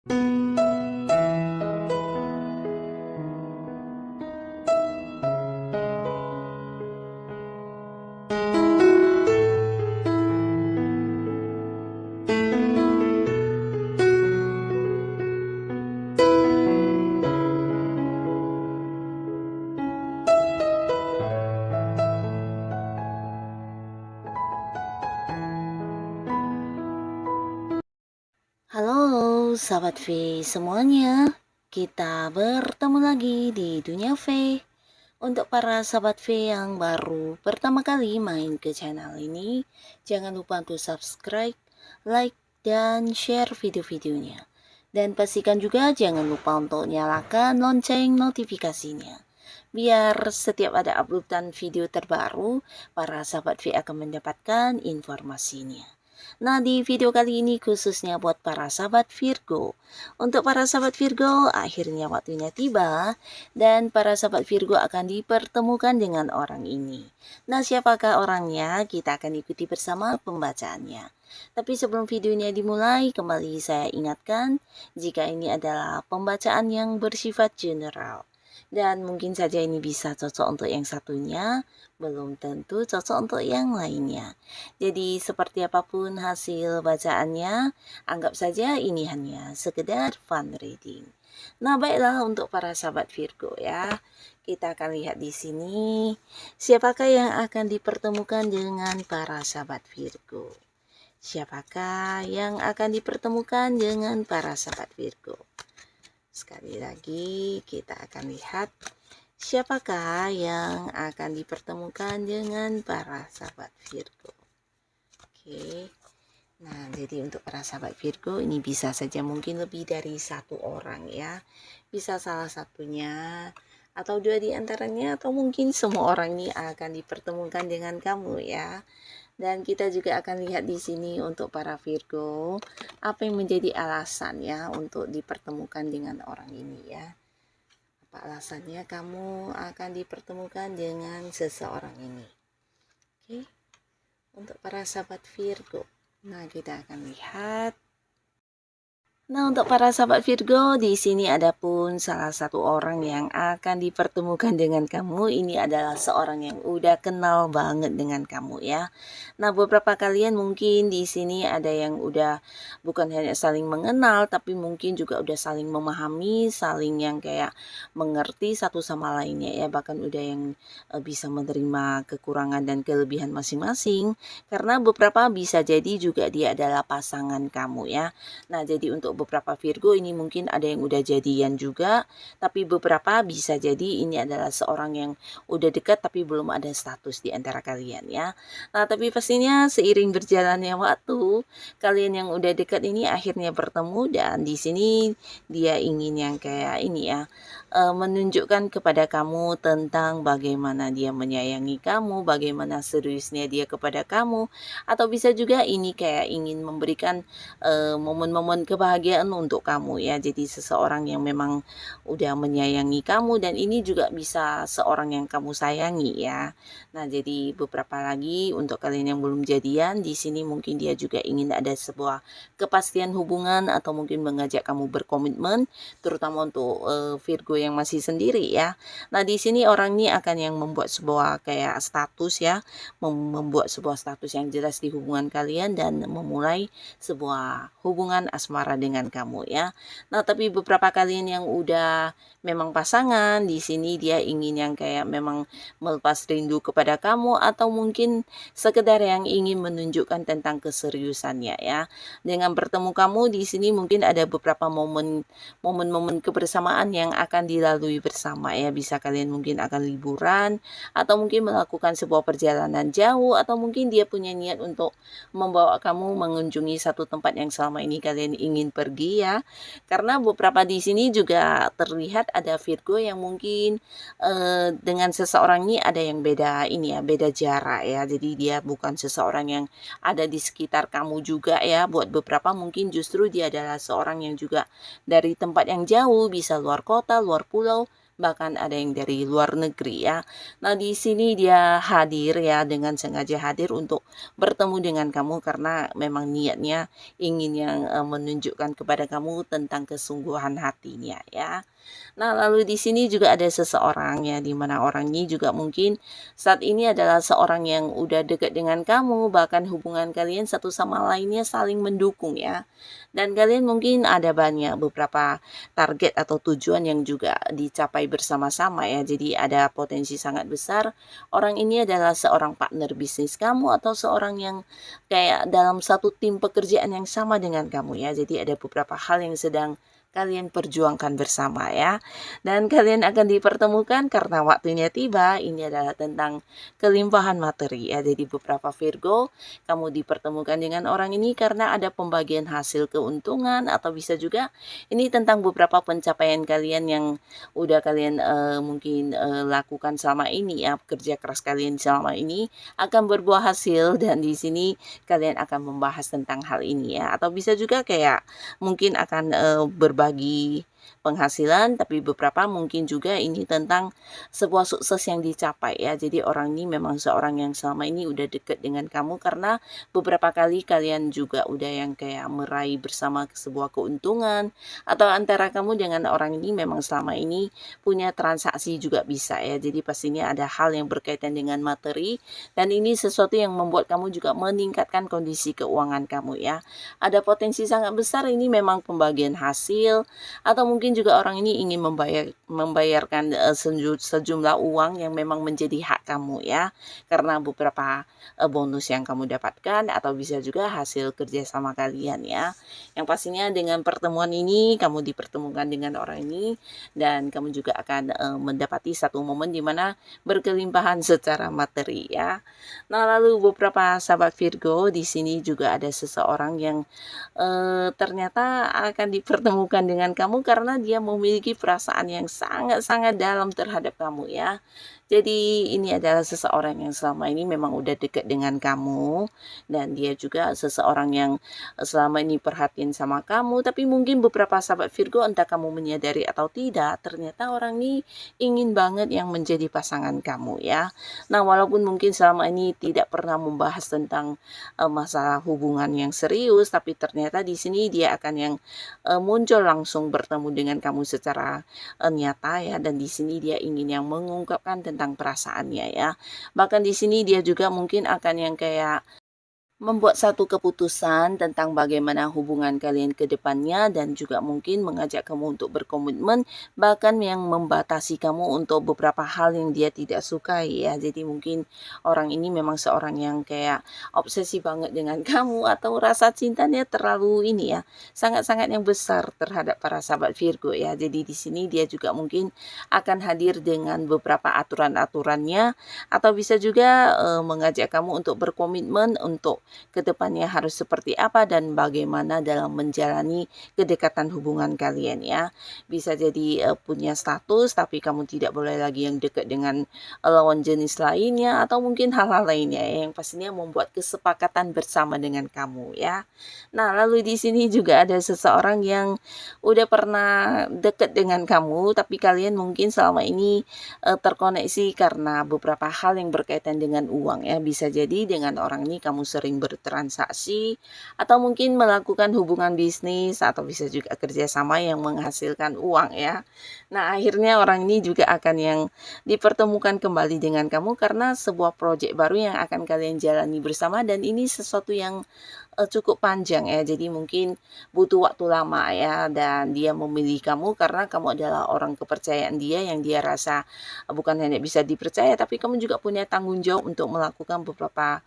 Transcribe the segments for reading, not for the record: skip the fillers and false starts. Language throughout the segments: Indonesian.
Halo sahabat V semuanya, kita bertemu lagi di Dunia V. Untuk para sahabat V yang baru pertama kali main ke channel ini, jangan lupa untuk subscribe, like, dan share video-videonya. Dan pastikan juga jangan lupa untuk nyalakan lonceng notifikasinya. Biar setiap ada uploadan video terbaru, para sahabat V akan mendapatkan informasinya. Nah, di video kali ini khususnya buat para sahabat Virgo. Untuk para sahabat Virgo, akhirnya waktunya tiba dan para sahabat Virgo akan dipertemukan dengan orang ini. Nah, siapakah orangnya? Kita akan ikuti bersama pembacaannya. Tapi sebelum videonya dimulai, kembali saya ingatkan jika ini adalah pembacaan yang bersifat general. Dan mungkin saja ini bisa cocok untuk yang satunya, belum tentu cocok untuk yang lainnya. Jadi seperti apapun hasil bacaannya, anggap saja ini hanya sekedar fun reading. Nah, baiklah untuk para sahabat Virgo ya. Kita akan lihat di sini siapakah yang akan dipertemukan dengan para sahabat Virgo. Siapakah yang akan dipertemukan dengan para sahabat Virgo? Sekali lagi kita akan lihat siapakah yang akan dipertemukan dengan para sahabat Virgo. Oke. Nah, jadi untuk para sahabat Virgo ini bisa saja mungkin lebih dari satu orang ya. Bisa salah satunya atau dua di antaranya atau mungkin semua orang ini akan dipertemukan dengan kamu ya. Dan kita juga akan lihat di sini untuk para Virgo, apa yang menjadi alasan ya untuk dipertemukan dengan orang ini ya. Apa alasannya kamu akan dipertemukan dengan seseorang ini. Oke. Untuk para sahabat Virgo. Nah, kita akan lihat. Nah, untuk para sahabat Virgo, di sini ada pun salah satu orang yang akan dipertemukan dengan kamu. Ini adalah seorang yang udah kenal banget dengan kamu ya. Nah, beberapa kalian mungkin di sini ada yang udah bukan hanya saling mengenal, tapi mungkin juga udah saling memahami, saling yang kayak mengerti satu sama lainnya ya. Bahkan udah yang bisa menerima kekurangan dan kelebihan masing-masing. Karena beberapa bisa jadi juga dia adalah pasangan kamu ya. Nah, jadi untuk beberapa Virgo ini mungkin ada yang udah jadian juga, tapi beberapa bisa jadi ini adalah seorang yang udah dekat tapi belum ada status di antara kalian ya. Nah, tapi pastinya seiring berjalannya waktu, kalian yang udah dekat ini akhirnya bertemu dan di sini dia ingin yang kayak ini ya, menunjukkan kepada kamu tentang bagaimana dia menyayangi kamu, bagaimana seriusnya dia kepada kamu, atau bisa juga ini kayak ingin memberikan momen-momen kebahagiaan untuk kamu ya. Jadi seseorang yang memang udah menyayangi kamu dan ini juga bisa seorang yang kamu sayangi ya. Nah, jadi beberapa lagi untuk kalian yang belum jadian, di sini mungkin dia juga ingin ada sebuah kepastian hubungan atau mungkin mengajak kamu berkomitmen, terutama untuk Virgo yang masih sendiri ya. Nah, di sini orang ini akan yang membuat sebuah kayak status ya, membuat sebuah status yang jelas di hubungan kalian dan memulai sebuah hubungan asmara dengan kamu ya. Nah, tapi beberapa kalian yang udah memang pasangan, di sini dia ingin yang kayak memang melepas rindu kepada kamu atau mungkin sekedar yang ingin menunjukkan tentang keseriusannya ya. Dengan bertemu kamu di sini mungkin ada beberapa momen-momen kebersamaan yang akan dilalui bersama ya. Bisa kalian mungkin akan liburan atau mungkin melakukan sebuah perjalanan jauh atau mungkin dia punya niat untuk membawa kamu mengunjungi satu tempat yang selama ini kalian ingin pergi ya. Karena beberapa di sini juga terlihat ada Virgo yang mungkin dengan seseorang ini ada yang beda ini ya, beda jarak ya. Jadi dia bukan seseorang yang ada di sekitar kamu juga ya. Buat beberapa mungkin justru dia adalah seorang yang juga dari tempat yang jauh, bisa luar kota, luar pulau, bahkan ada yang dari luar negeri ya. Nah, di sini dia hadir ya, dengan sengaja hadir untuk bertemu dengan kamu karena memang niatnya ingin yang menunjukkan kepada kamu tentang kesungguhan hatinya ya. Nah, lalu di sini juga ada seseorang ya, di mana orang ini juga mungkin saat ini adalah seorang yang udah dekat dengan kamu, bahkan hubungan kalian satu sama lainnya saling mendukung ya. Dan kalian mungkin ada banyak beberapa target atau tujuan yang juga dicapai bersama-sama ya. Jadi ada potensi sangat besar orang ini adalah seorang partner bisnis kamu atau seorang yang kayak dalam satu tim pekerjaan yang sama dengan kamu ya. Jadi ada beberapa hal yang sedang kalian perjuangkan bersama ya. Dan kalian akan dipertemukan karena waktunya tiba. Ini adalah tentang kelimpahan materi ya. Jadi beberapa Virgo, kamu dipertemukan dengan orang ini karena ada pembagian hasil keuntungan, atau bisa juga ini tentang beberapa pencapaian kalian yang udah kalian mungkin lakukan selama ini ya. Kerja keras kalian selama ini akan berbuah hasil, dan di sini kalian akan membahas tentang hal ini ya. Atau bisa juga kayak mungkin akan berbagi penghasilan, tapi beberapa mungkin juga ini tentang sebuah sukses yang dicapai ya. Jadi orang ini memang seorang yang selama ini udah deket dengan kamu karena beberapa kali kalian juga udah yang kayak meraih bersama sebuah keuntungan, atau antara kamu dengan orang ini memang selama ini punya transaksi juga bisa ya. Jadi pastinya ada hal yang berkaitan dengan materi, dan ini sesuatu yang membuat kamu juga meningkatkan kondisi keuangan kamu ya. Ada potensi sangat besar ini memang pembagian hasil, atau mungkin juga orang ini ingin membayarkan sejumlah uang yang memang menjadi hak kamu ya, karena beberapa bonus yang kamu dapatkan, atau bisa juga hasil kerja sama kalian ya. Yang pastinya dengan pertemuan ini kamu dipertemukan dengan orang ini, dan kamu juga akan mendapati satu momen di mana berkelimpahan secara materi ya. Nah, lalu beberapa sahabat Virgo, di sini juga ada seseorang yang ternyata akan dipertemukan dengan kamu karena dia memiliki perasaan yang sangat-sangat dalam terhadap kamu ya. Jadi ini adalah seseorang yang selama ini memang udah dekat dengan kamu, dan dia juga seseorang yang selama ini perhatian sama kamu, tapi mungkin beberapa sahabat Virgo, entah kamu menyadari atau tidak, ternyata orang ini ingin banget yang menjadi pasangan kamu ya. Nah, walaupun mungkin selama ini tidak pernah membahas tentang masalah hubungan yang serius, tapi ternyata di sini dia akan yang muncul langsung bertemu dengan kamu secara nyata ya, dan di sini dia ingin yang mengungkapkan tentang perasaannya ya. Bahkan di sini dia juga mungkin akan yang kayak membuat satu keputusan tentang bagaimana hubungan kalian ke depannya, dan juga mungkin mengajak kamu untuk berkomitmen, bahkan yang membatasi kamu untuk beberapa hal yang dia tidak sukai ya. Jadi mungkin orang ini memang seorang yang kayak obsesi banget dengan kamu, atau rasa cintanya terlalu ini ya, sangat-sangat yang besar terhadap para sahabat Virgo ya. Jadi di sini dia juga mungkin akan hadir dengan beberapa aturan-aturannya, atau bisa juga mengajak kamu untuk berkomitmen untuk kedepannya harus seperti apa dan bagaimana dalam menjalani kedekatan hubungan kalian ya. Bisa jadi punya status, tapi kamu tidak boleh lagi yang dekat dengan lawan jenis lainnya, atau mungkin hal-hal lainnya yang pastinya membuat kesepakatan bersama dengan kamu ya. Nah, lalu di sini juga ada seseorang yang udah pernah dekat dengan kamu, tapi kalian mungkin selama ini terkoneksi karena beberapa hal yang berkaitan dengan uang ya. Bisa jadi dengan orang ini kamu sering bertransaksi, atau mungkin melakukan hubungan bisnis, atau bisa juga kerjasama yang menghasilkan uang ya. Nah, akhirnya orang ini juga akan yang dipertemukan kembali dengan kamu karena sebuah proyek baru yang akan kalian jalani bersama, dan ini sesuatu yang cukup panjang ya. Jadi mungkin butuh waktu lama ya, dan dia memilih kamu karena kamu adalah orang kepercayaan dia, yang dia rasa bukan hanya bisa dipercaya, tapi kamu juga punya tanggung jawab untuk melakukan beberapa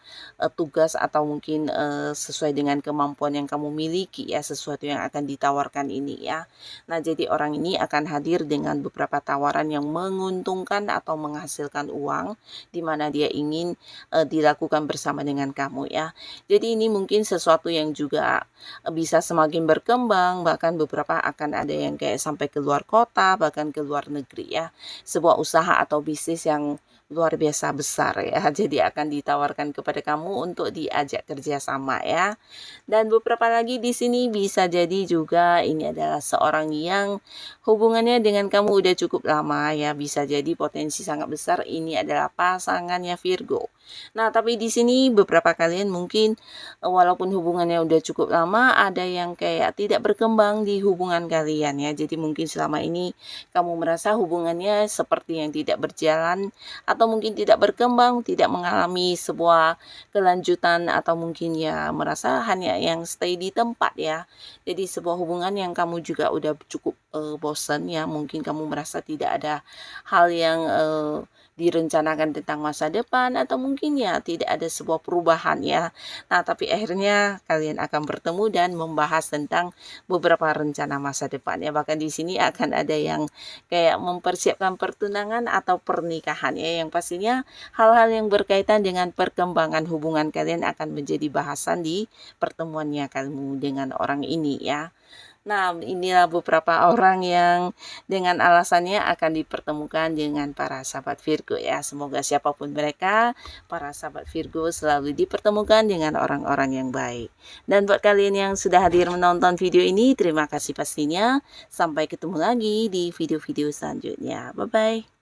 tugas, atau mungkin sesuai dengan kemampuan yang kamu miliki ya, sesuatu yang akan ditawarkan ini ya. Nah, jadi orang ini akan hadir dengan beberapa tawaran yang menguntungkan atau menghasilkan uang, di mana dia ingin dilakukan bersama dengan kamu ya. Jadi ini mungkin sesuatu yang juga bisa semakin berkembang, bahkan beberapa akan ada yang kayak sampai ke luar kota, bahkan ke luar negeri ya. Sebuah usaha atau bisnis yang luar biasa besar ya. Jadi akan ditawarkan kepada kamu untuk diajak kerja sama ya. Dan beberapa lagi di sini bisa jadi juga ini adalah seorang yang hubungannya dengan kamu udah cukup lama ya. Bisa jadi potensi sangat besar ini adalah pasangannya Virgo. Nah, tapi di sini beberapa kalian mungkin walaupun hubungannya udah cukup lama, ada yang kayak tidak berkembang di hubungan kalian ya. Jadi mungkin selama ini kamu merasa hubungannya seperti yang tidak berjalan atau mungkin tidak berkembang, tidak mengalami sebuah kelanjutan atau mungkin ya merasa hanya yang stay di tempat ya. Jadi sebuah hubungan yang kamu juga udah cukup bosan ya. Mungkin kamu merasa tidak ada hal yang direncanakan tentang masa depan atau mungkin ya tidak ada sebuah perubahan ya. Nah, tapi akhirnya kalian akan bertemu dan membahas tentang beberapa rencana masa depan ya. Bahkan di sini akan ada yang kayak mempersiapkan pertunangan atau pernikahan ya, yang pastinya hal-hal yang berkaitan dengan perkembangan hubungan kalian akan menjadi bahasan di pertemuannya kamu dengan orang ini ya. Nah, inilah beberapa orang yang dengan alasannya akan dipertemukan dengan para sahabat Virgo ya. Semoga siapapun mereka, para sahabat Virgo selalu dipertemukan dengan orang-orang yang baik. Dan buat kalian yang sudah hadir menonton video ini, terima kasih pastinya. Sampai ketemu lagi di video-video selanjutnya. Bye-bye.